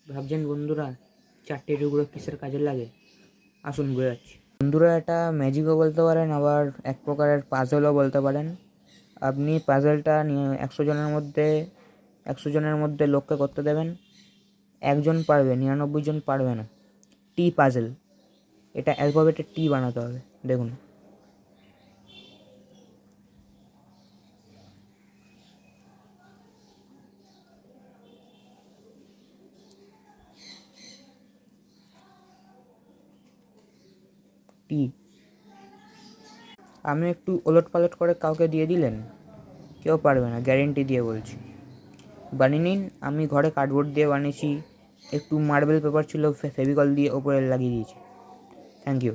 ভাবছেন বন্ধুরা 4টে টুকরো কিসের কাজে লাগে? আসুন বোঝাচ্ছি। বন্ধুরা, এটা ম্যাজিকও বলতে পারেন, আবার এক প্রকারের পাজলও বলতে পারেন। আপনি পাজলটা নিয়ে 100 জনের মধ্যে লোককে করতে দেবেন। একজন পারবে, 99 জন পারবে না। টি পাজল, এটা অ্যালফাবেটের টি বানাতে হবে। দেখুন, টি। আপনি একটু ওলট পালট করে কাউকে দিয়ে দিলেন, কেউ পারবে না, গ্যারেন্টি দিয়ে বলছি। বানিয়ে নিন। আমি ঘরে কার্ডবোর্ড দিয়ে বানিয়েছি, একটু মার্বেল পেপার ছিল, ফেভিকল দিয়ে ওপরে লাগিয়ে দিয়েছি। Thank you.